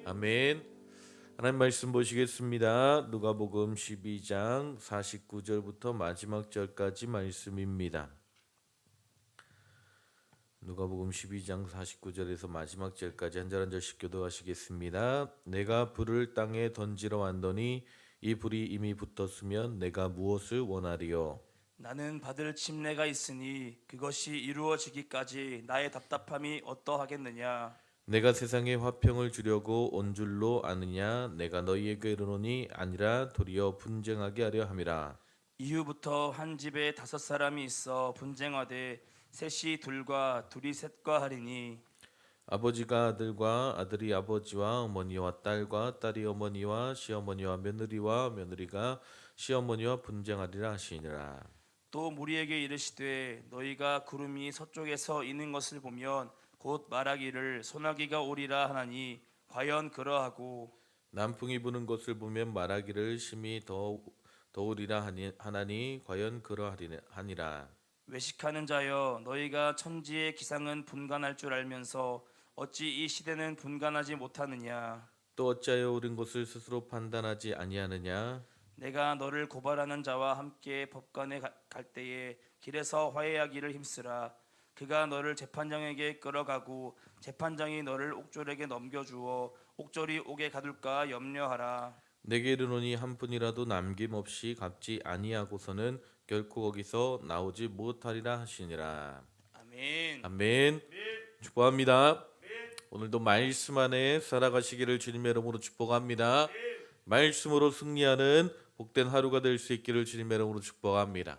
아멘. 하나님 말씀 보시겠습니다. 누가복음 12장 49절부터 마지막 절까지 말씀입니다. 누가복음 12장 49절에서 마지막 절까지 한 절 한 절씩 교도하시겠습니다. 내가 불을 땅에 던지러 왔더니 이 불이 이미 붙었으면 내가 무엇을 원하리요? 나는 받을 침례가 있으니 그것이 이루어지기까지 나의 답답함이 어떠하겠느냐. 내가 세상에 화평을 주려고 온 줄로 아느냐? 내가 너희에게 이르노니 아니라 도리어 분쟁하게 하려 함이라. 이후부터 한 집에 5사람이 있어 분쟁하되 셋이 둘과 둘이 셋과 하리니 아버지가 아들과 아들이 아버지와 어머니와 딸과 딸이 어머니와 시어머니와 며느리와 며느리가 시어머니와 분쟁하리라 하시니라. 또 무리에게 이르시되 너희가 구름이 서쪽에서 이는 것을 보면 곧 말하기를 소나기가 오리라 하나니 과연 그러하고 남풍이 부는 것을 보면 말하기를 심히 더우리라 하나니 과연 그러하니라. 외식하는 자여 너희가 천지의 기상은 분간할 줄 알면서 어찌 이 시대는 분간하지 못하느냐. 또 어찌하여 옳은 것을 스스로 판단하지 아니하느냐? 내가 너를 고발하는 자와 함께 법관에 갈 때에 길에서 화해하기를 힘쓰라. 그가 너를 재판장에게 끌어가고 재판장이 너를 옥졸에게 넘겨주어 옥졸이 옥에 가둘까 염려하라. 내게 이르노니 한 분이라도 남김없이 갚지 아니하고서는 결코 거기서 나오지 못하리라 하시니라. 아멘. 아멘. 축복합니다. 오늘도 말씀 안에 살아가시기를 주님의 이름으로 축복합니다. 말씀으로 승리하는 복된 하루가 될 수 있기를 주님의 이름으로 축복합니다.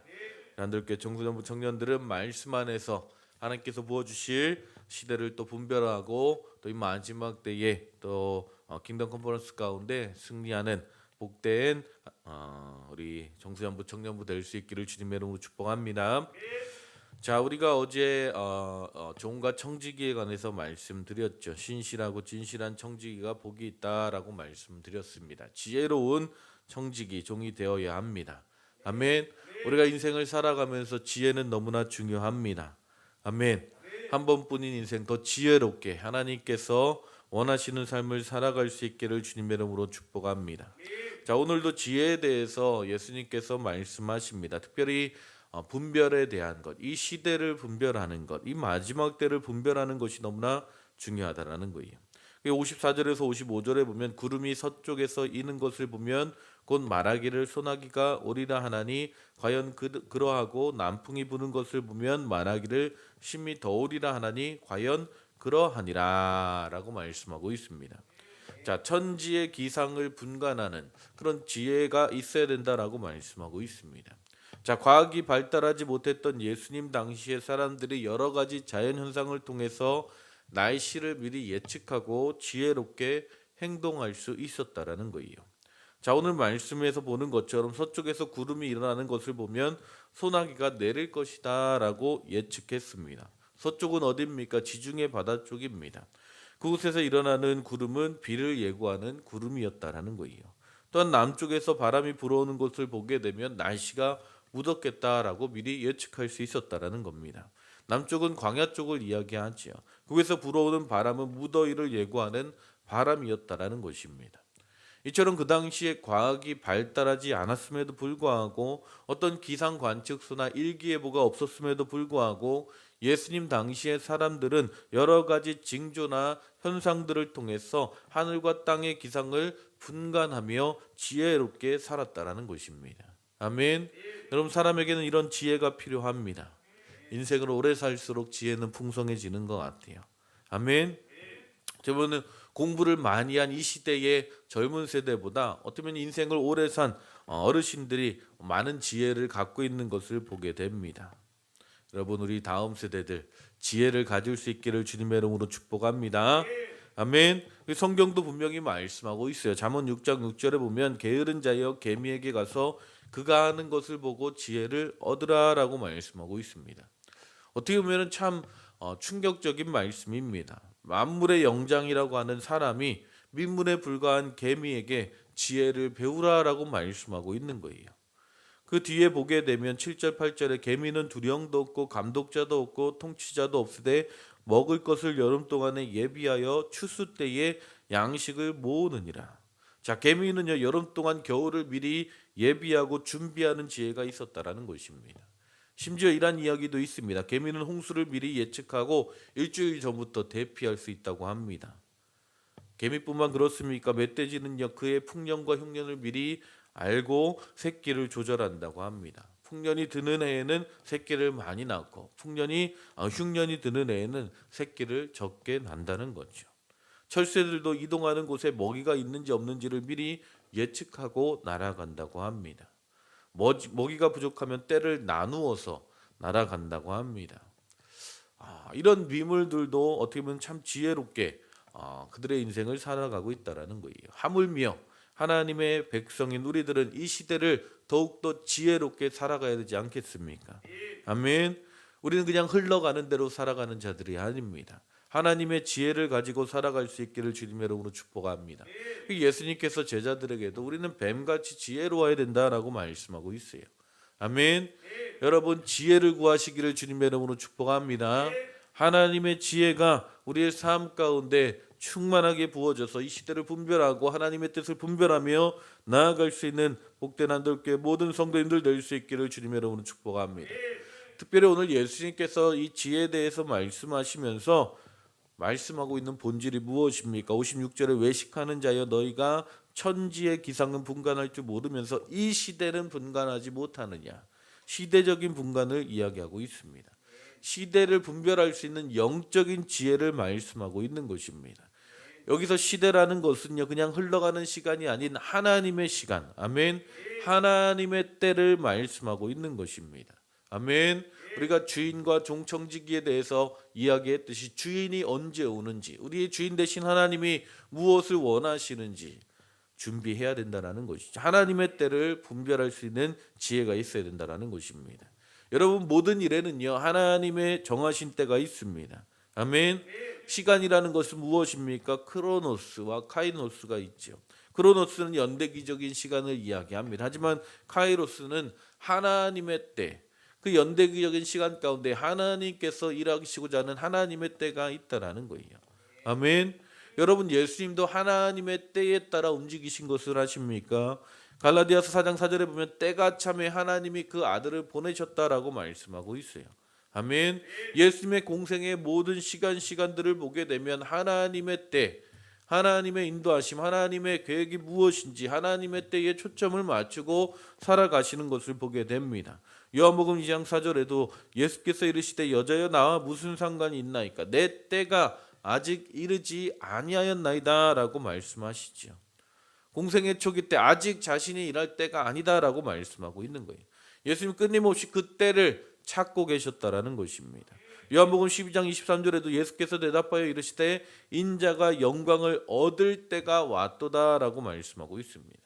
한들교회 청소년부 청년들은 말씀 안에서 하나님께서 부어주실 시대를 또 분별하고 또 이 마지막 때에 또 킹덤 컨퍼런스 가운데 승리하는 복된 우리 청소년부 청년부 될 수 있기를 주님의 이름으로 축복합니다. 자, 우리가 어제 종과 청지기에 관해서 말씀드렸죠. 신실하고 진실한 청지기가 복이 있다라고 말씀드렸습니다. 지혜로운 청지기 종이 되어야 합니다. 아멘. 우리가 인생을 살아가면서 지혜는 너무나 중요합니다. 아멘. 한 번뿐인 인생 더 지혜롭게 하나님께서 원하시는 삶을 살아갈 수 있기를 주님의 이름으로 축복합니다. 자, 오늘도 지혜에 대해서 예수님께서 말씀하십니다. 특별히 분별에 대한 것, 이 시대를 분별하는 것, 이 마지막 때를 분별하는 것이 너무나 중요하다라는 거예요. 54절에서 55절에 보면 구름이 서쪽에서 이는 것을 보면 곧 말하기를 소나기가 오리라 하나니 과연 그러하고 남풍이 부는 것을 보면 말하기를 심히 더우리라 하나니 과연 그러하니라 라고 말씀하고 있습니다. 자, 천지의 기상을 분간하는 그런 지혜가 있어야 된다라고 말씀하고 있습니다. 자, 과학이 발달하지 못했던 예수님 당시의 사람들이 여러 가지 자연 현상을 통해서 날씨를 미리 예측하고 지혜롭게 행동할 수 있었다라는 거예요. 자, 오늘 말씀에서 보는 것처럼 서쪽에서 구름이 일어나는 것을 보면 소나기가 내릴 것이다라고 예측했습니다. 서쪽은 어디입니까? 지중해 바다 쪽입니다. 그곳에서 일어나는 구름은 비를 예고하는 구름이었다라는 거예요. 또한 남쪽에서 바람이 불어오는 것을 보게 되면 날씨가 무덥겠다라고 미리 예측할 수 있었다라는 겁니다. 남쪽은 광야 쪽을 이야기하지요. 그곳에서 불어오는 바람은 무더위를 예고하는 바람이었다라는 것입니다. 이처럼 그 당시에 과학이 발달하지 않았음에도 불구하고 어떤 기상 관측소나 일기예보가 없었음에도 불구하고 예수님 당시의 사람들은 여러 가지 징조나 현상들을 통해서 하늘과 땅의 기상을 분간하며 지혜롭게 살았다라는 것입니다. 아멘. 여러분, 사람에게는 이런 지혜가 필요합니다. 인생을 오래 살수록 지혜는 풍성해지는 것 같아요. 아멘. 저번에 공부를 많이 한 이 시대의 젊은 세대보다 어쩌면 인생을 오래 산 어르신들이 많은 지혜를 갖고 있는 것을 보게 됩니다. 여러분, 우리 다음 세대들 지혜를 가질 수 있기를 주님의 이름으로 축복합니다. 아멘. 성경도 분명히 말씀하고 있어요. 잠언 6장 6절에 보면 게으른 자여 개미에게 가서 그가 하는 것을 보고 지혜를 얻으라라고 말씀하고 있습니다. 어떻게 보면 참 충격적인 말씀입니다. 만물의 영장이라고 하는 사람이 민물에 불과한 개미에게 지혜를 배우라라고 말씀하고 있는 거예요. 그 뒤에 보게 되면 7절 8절에 개미는 두령도 없고 감독자도 없고 통치자도 없으되 먹을 것을 여름 동안에 예비하여 추수 때에 양식을 모으느니라. 자, 개미는요 여름 동안 겨울을 미리 예비하고 준비하는 지혜가 있었다라는 것입니다. 심지어 이런 이야기도 있습니다. 개미는 홍수를 미리 예측하고 일주일 전부터 대피할 수 있다고 합니다. 개미뿐만 그렇습니까? 멧돼지는요 그의 풍년과 흉년을 미리 알고 새끼를 조절한다고 합니다. 풍년이 드는 해에는 새끼를 많이 낳고 흉년이 드는 해에는 새끼를 적게 낳는다는 거죠. 철새들도 이동하는 곳에 먹이가 있는지 없는지를 미리 예측하고 날아간다고 합니다. 먹이가 부족하면 떼를 나누어서 날아간다고 합니다. 이런 미물들도 어떻게 보면 참 지혜롭게 그들의 인생을 살아가고 있다라는 거예요. 하물며 하나님의 백성인 우리들은 이 시대를 더욱더 지혜롭게 살아가야 되지 않겠습니까? 아멘. 우리는 그냥 흘러가는 대로 살아가는 자들이 아닙니다. 하나님의 지혜를 가지고 살아갈 수 있기를 주님의 이름으로 축복합니다. 예수님께서 제자들에게도 우리는 뱀같이 지혜로워야 된다라고 말씀하고 있어요. 아멘. 여러분 지혜를 구하시기를 주님의 이름으로 축복합니다. 하나님의 지혜가 우리의 삶 가운데 충만하게 부어져서 이 시대를 분별하고 하나님의 뜻을 분별하며 나아갈 수 있는 복된 한들교회 모든 성도님들 될 수 있기를 주님의 이름으로 축복합니다. 특별히 오늘 예수님께서 이 지혜에 대해서 말씀하시면서 말씀하고 있는 본질이 무엇입니까? 56절에 외식하는 자여 너희가 천지의 기상은 분간할 줄 모르면서 이 시대는 분간하지 못하느냐. 시대적인 분간을 이야기하고 있습니다. 시대를 분별할 수 있는 영적인 지혜를 말씀하고 있는 것입니다. 여기서 시대라는 것은요 그냥 흘러가는 시간이 아닌 하나님의 시간, 아멘, 하나님의 때를 말씀하고 있는 것입니다. 아멘. 우리가 주인과 종청지기에 대해서 이야기했듯이 주인이 언제 오는지, 우리의 주인 되신 하나님이 무엇을 원하시는지 준비해야 된다는 것이죠. 하나님의 때를 분별할 수 있는 지혜가 있어야 된다는 것입니다. 여러분 모든 일에는요 하나님의 정하신 때가 있습니다. 아멘. 시간이라는 것은 무엇입니까? 크로노스와 카이노스가 있죠. 크로노스는 연대기적인 시간을 이야기합니다. 하지만 카이로스는 하나님의 때, 그 연대기적인 시간 가운데 하나님께서 일하시고자 하는 하나님의 때가 있다라는 거예요. 아멘. 여러분 예수님도 하나님의 때에 따라 움직이신 것을 아십니까? 갈라디아서 4장 4절에 보면 때가 참에 하나님이 그 아들을 보내셨다라고 말씀하고 있어요. 아멘. 예수님의 공생의 모든 시간들을 보게 되면 하나님의 때, 하나님의 인도하심, 하나님의 계획이 무엇인지 하나님의 때에 초점을 맞추고 살아가시는 것을 보게 됩니다. 요한복음 2장 4절에도 예수께서 이르시되 여자여 나와 무슨 상관이 있나이까 내 때가 아직 이르지 아니하였나이다 라고 말씀하시죠. 공생의 초기 때 아직 자신이 일할 때가 아니다라고 말씀하고 있는 거예요. 예수님 끊임없이 그 때를 찾고 계셨다라는 것입니다. 요한복음 12장 23절에도 예수께서 대답하여 이르시되 인자가 영광을 얻을 때가 왔도다라고 말씀하고 있습니다.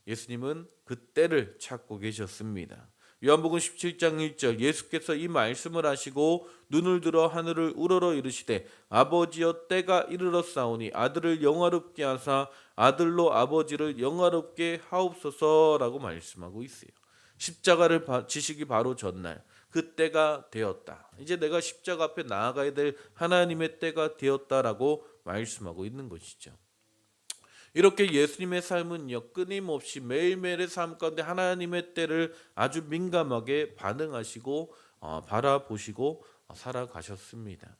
예수님은 그 때를 찾고 계셨습니다. 요한복음 17장 1절 예수께서 이 말씀을 하시고 눈을 들어 하늘을 우러러 이르시되 아버지여 때가 이르렀사오니 아들을 영화롭게 하사 아들로 아버지를 영화롭게 하옵소서라고 말씀하고 있어요. 십자가를 지시기 바로 전날 그 때가 되었다. 이제 내가 십자가 앞에 나아가야 될 하나님의 때가 되었다라고 말씀하고 있는 것이죠. 이렇게 예수님의 삶은요 끊임없이 매일매일의 삶 가운데 하나님의 때를 아주 민감하게 반응하시고 바라보시고 살아가셨습니다.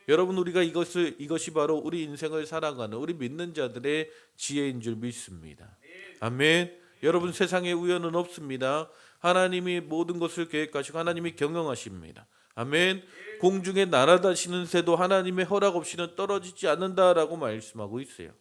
여러분 우리가 이것이 바로 우리 인생을 살아가는 우리 믿는 자들의 지혜인 줄 믿습니다. 아멘. 여러분 세상에 우연은 없습니다. 하나님이 모든 것을 계획하시고 하나님이 경영하십니다. 아멘. 공중에 날아다니는 새도 하나님의 허락 없이는 떨어지지 않는다라고 말씀하고 있어요.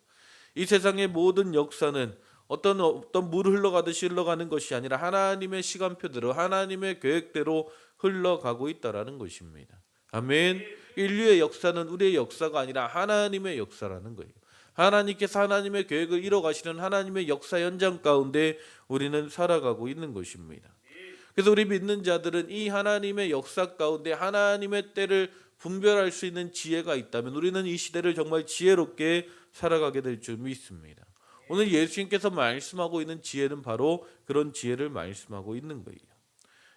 이 세상의 모든 역사는 어떤 물 흘러가듯이 흘러가는 것이 아니라 하나님의 시간표대로 하나님의 계획대로 흘러가고 있다라는 것입니다. 아멘. 인류의 역사는 우리의 역사가 아니라 하나님의 역사라는 거예요. 하나님께서 하나님의 계획을 이뤄가시는 하나님의 역사 현장 가운데 우리는 살아가고 있는 것입니다. 그래서 우리 믿는 자들은 이 하나님의 역사 가운데 하나님의 때를 분별할 수 있는 지혜가 있다면 우리는 이 시대를 정말 지혜롭게 살아가게 될 줄 믿습니다. 오늘 예수님께서 말씀하고 있는 지혜는 바로 그런 지혜를 말씀하고 있는 거예요.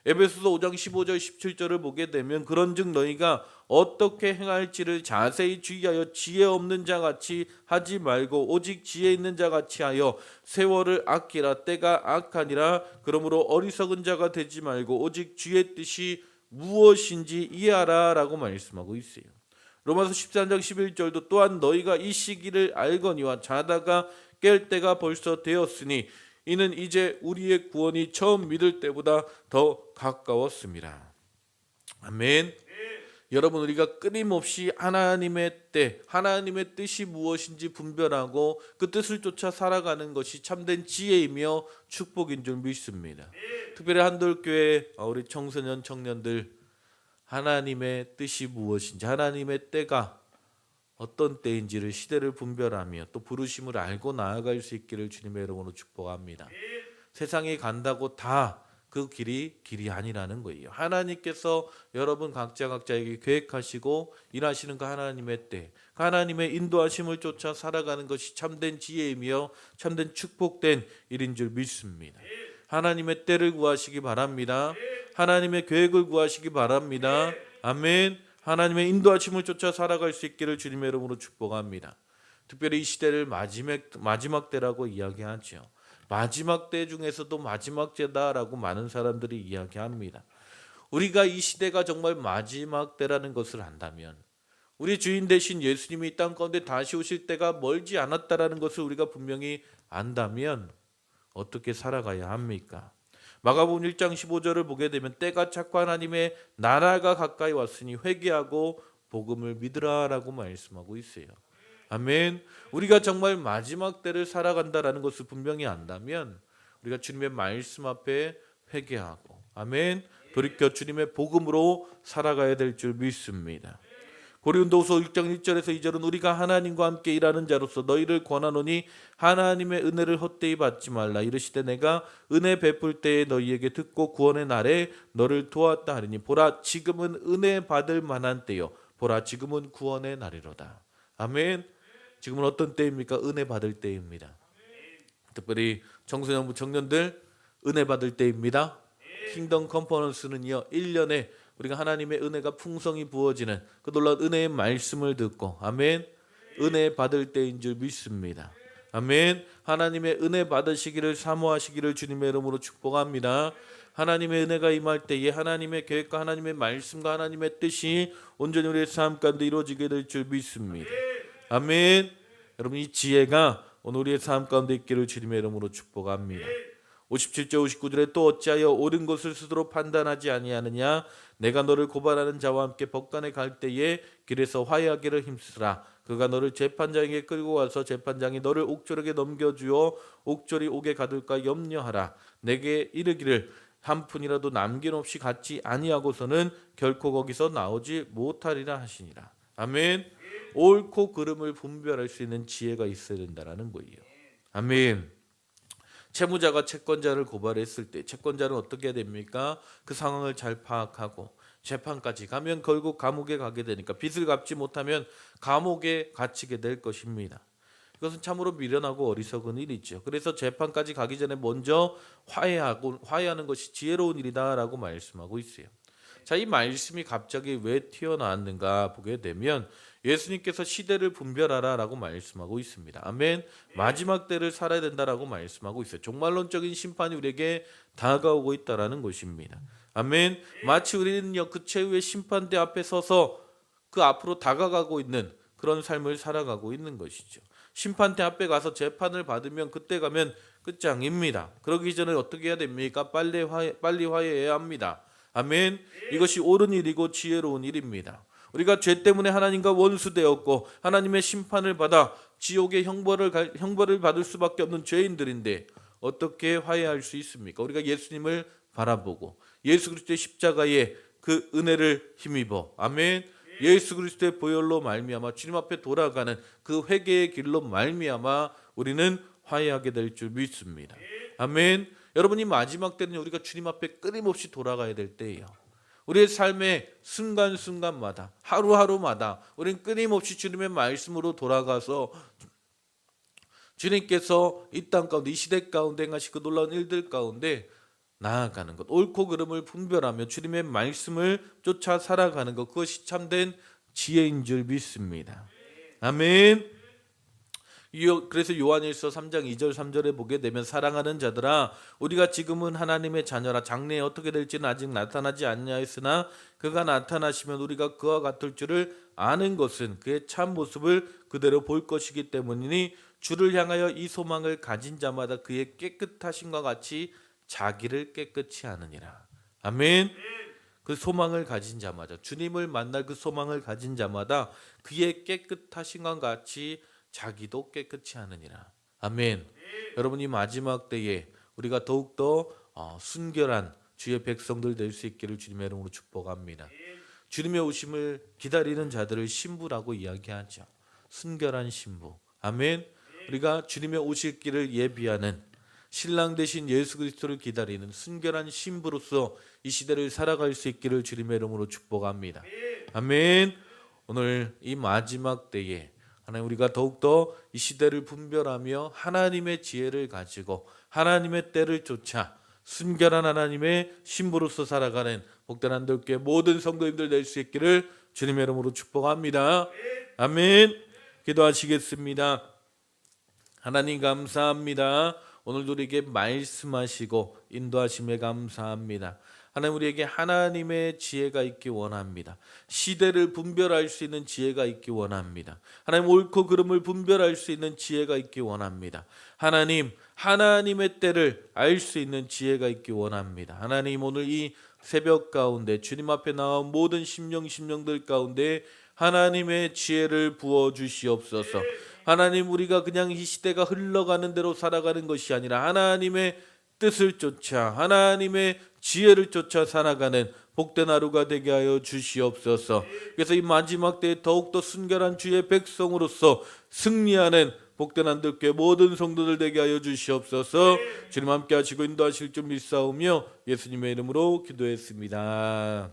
에베소서 5장 15절 17절을 보게 되면 그런즉 너희가 어떻게 행할지를 자세히 주의하여 지혜 없는 자 같이 하지 말고 오직 지혜 있는 자 같이 하여 세월을 아끼라. 때가 악하니라. 그러므로 어리석은 자가 되지 말고 오직 주의 뜻이 무엇인지 이해하라 라고 말씀하고 있어요. 로마서 13장 11절도 또한 너희가 이 시기를 알거니와 자다가 깰 때가 벌써 되었으니 이는 이제 우리의 구원이 처음 믿을 때보다 더 가까웠습니다. 아멘. 여러분, 우리가 끊임없이 하나님의 때, 하나님의 뜻이 무엇인지 분별하고 그 뜻을 쫓아 살아가는 것이 참된 지혜이며 축복인 줄 믿습니다. 특별히 한돌교회 우리 청소년 청년들, 하나님의 뜻이 무엇인지, 하나님의 때가 어떤 때인지를, 시대를 분별하며 또 부르심을 알고 나아갈 수 있기를 주님의 이름으로 축복합니다. 세상에 간다고 다 그 길이 아니라는 거예요. 하나님께서 여러분 각자에게 계획하시고 일하시는 그 하나님의 때, 그 하나님의 인도하심을 쫓아 살아가는 것이 참된 지혜이며 참된 축복된 일인 줄 믿습니다. 하나님의 때를 구하시기 바랍니다. 하나님의 계획을 구하시기 바랍니다. 아멘. 하나님의 인도하심을 쫓아 살아갈 수 있기를 주님의 이름으로 축복합니다. 특별히 이 시대를 마지막 때라고 이야기하죠. 마지막 때 중에서도 마지막 때다라고 많은 사람들이 이야기합니다. 우리가 이 시대가 정말 마지막 때라는 것을 안다면, 우리 주인 되신 예수님이 이 땅 가운데 다시 오실 때가 멀지 않았다라는 것을 우리가 분명히 안다면 어떻게 살아가야 합니까? 마가복음 1장 15절을 보게 되면 때가 찼고 하나님의 나라가 가까이 왔으니 회개하고 복음을 믿으라라고 말씀하고 있어요. 아멘. 우리가 정말 마지막 때를 살아간다라는 것을 분명히 안다면 우리가 주님의 말씀 앞에 회개하고, 아멘, 돌이켜 주님의 복음으로 살아가야 될 줄 믿습니다. 고린도후서 6장 1절에서 2절은 우리가 하나님과 함께 일하는 자로서 너희를 권하노니 하나님의 은혜를 헛되이 받지 말라. 이르시되 내가 은혜 베풀 때에 너희에게 듣고 구원의 날에 너를 도왔다 하리니 보라 지금은 은혜 받을 만한 때요 보라 지금은 구원의 날이로다. 아멘. 지금은 어떤 때입니까? 은혜 받을 때입니다. 특별히 청소년부 청년들 은혜 받을 때입니다. 킹덤 컨퍼런스는요 1년에 우리가 하나님의 은혜가 풍성히 부어지는 그 놀라운 은혜의 말씀을 듣고, 아멘, 은혜 받을 때인 줄 믿습니다. 아멘. 하나님의 은혜 받으시기를 사모하시기를 주님의 이름으로 축복합니다. 하나님의 은혜가 임할 때에 하나님의 계획과 하나님의 말씀과 하나님의 뜻이 온전히 우리의 삶 가운데 이루어지게 될 줄 믿습니다. 아멘. 여러분, 이 지혜가 오늘 우리의 삶 가운데 있기를 주님의 이름으로 축복합니다. 57절 59절에 또 어찌하여 옳은 것을 스스로 판단하지 아니하느냐. 내가 너를 고발하는 자와 함께 법관에 갈 때에 길에서 화해하기를 힘쓰라. 그가 너를 재판장에게 끌고 와서 재판장이 너를 옥졸에게 넘겨주어 옥졸이 옥에 가둘까 염려하라. 내게 이르기를 한 푼이라도 남김없이 갖지 아니하고서는 결코 거기서 나오지 못하리라 하시니라. 아멘. 옳고 그름을 분별할 수 있는 지혜가 있어야 된다는 거예요. 아멘. 채무자가 채권자를 고발했을 때 채권자는 어떻게 해야 됩니까? 그 상황을 잘 파악하고 재판까지 가면 결국 감옥에 가게 되니까 빚을 갚지 못하면 감옥에 갇히게 될 것입니다. 이것은 참으로 미련하고 어리석은 일이죠. 그래서 재판까지 가기 전에 먼저 화해하는 것이 지혜로운 일이다라고 말씀하고 있어요. 자, 이 말씀이 갑자기 왜 튀어나왔는가 보게 되면 예수님께서 시대를 분별하라라고 말씀하고 있습니다. 아멘. 마지막 때를 살아야 된다라고 말씀하고 있어요. 종말론적인 심판이 우리에게 다가오고 있다라는 것입니다. 아멘. 마치 우리는요 그 최후의 심판대 앞에 서서 그 앞으로 다가가고 있는 그런 삶을 살아가고 있는 것이죠. 심판대 앞에 가서 재판을 받으면 그때 가면 끝장입니다. 그러기 전에 어떻게 해야 됩니까? 빨리 화해해야 합니다. 아멘. 이것이 옳은 일이고 지혜로운 일입니다. 우리가 죄 때문에 하나님과 원수되었고 하나님의 심판을 받아 지옥의 형벌을 받을 수밖에 없는 죄인들인데 어떻게 화해할 수 있습니까? 우리가 예수님을 바라보고 예수 그리스도의 십자가의 그 은혜를 힘입어, 아멘, 예수 그리스도의 보혈로 말미암아 주님 앞에 돌아가는 그 회개의 길로 말미암아 우리는 화해하게 될 줄 믿습니다. 아멘. 여러분이 마지막 때는 우리가 주님 앞에 끊임없이 돌아가야 될 때예요. 우리의 삶의 순간순간마다 하루하루마다 우리는 끊임없이 주님의 말씀으로 돌아가서 주님께서 이 땅 가운데 이 시대 가운데 행하신 그 놀라운 일들 가운데 나아가는 것, 옳고 그름을 분별하며 주님의 말씀을 쫓아 살아가는 것, 그것이 참된 지혜인 줄 믿습니다. 아멘. 그래서 요한일서 3장 2절 3절에 보게 되면 사랑하는 자들아 우리가 지금은 하나님의 자녀라 장래에 어떻게 될지는 아직 나타나지 않냐했으나 그가 나타나시면 우리가 그와 같을 줄을 아는 것은 그의 참 모습을 그대로 볼 것이기 때문이니 주를 향하여 이 소망을 가진 자마다 그의 깨끗하심과 같이 자기를 깨끗이 하느니라. 아멘. 그 소망을 가진 자마다 주님을 만날 그 소망을 가진 자마다 그의 깨끗하심과 같이 자기도 깨끗이 하느니라. 아멘. 여러분 이 마지막 때에 우리가 더욱더 순결한 주의 백성들 될 수 있기를 주님의 이름으로 축복합니다. 주님의 오심을 기다리는 자들을 신부라고 이야기하죠. 순결한 신부. 아멘. 우리가 주님의 오실 길을 예비하는 신랑 되신 예수 그리스도를 기다리는 순결한 신부로서 이 시대를 살아갈 수 있기를 주님의 이름으로 축복합니다. 아멘. 오늘 이 마지막 때에 하나님 우리가 더욱더 이 시대를 분별하며 하나님의 지혜를 가지고 하나님의 때를 쫓아 순결한 하나님의 신부로서 살아가는 복된 한들교회 모든 성도님들 될 수 있기를 주님의 이름으로 축복합니다. 아멘. 기도하시겠습니다. 하나님 감사합니다. 오늘도 우리에게 말씀하시고 인도하심에 감사합니다. 하나님 우리에게 하나님의 지혜가 있기 원합니다. 시대를 분별할 수 있는 지혜가 있기 원합니다. 하나님 옳고 그름을 분별할 수 있는 지혜가 있기 원합니다. 하나님 하나님의 때를 알 수 있는 지혜가 있기 원합니다. 하나님 오늘 이 새벽 가운데 주님 앞에 나온 모든 심령들 가운데 하나님의 지혜를 부어 주시옵소서. 하나님 우리가 그냥 이 시대가 흘러가는 대로 살아가는 것이 아니라 하나님의 뜻을 쫓아 하나님의 지혜를 쫓아 살아가는 복된 하루가 되게 하여 주시옵소서. 그래서 이 마지막 때에 더욱더 순결한 주의 백성으로서 승리하는 복된 한들교회 모든 성도들 되게 하여 주시옵소서. 주님 함께 하시고 인도하실 줄 믿사오며 예수님의 이름으로 기도했습니다.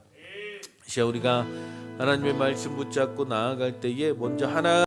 이제 우리가 하나님의 말씀 붙잡고 나아갈 때에 먼저 하나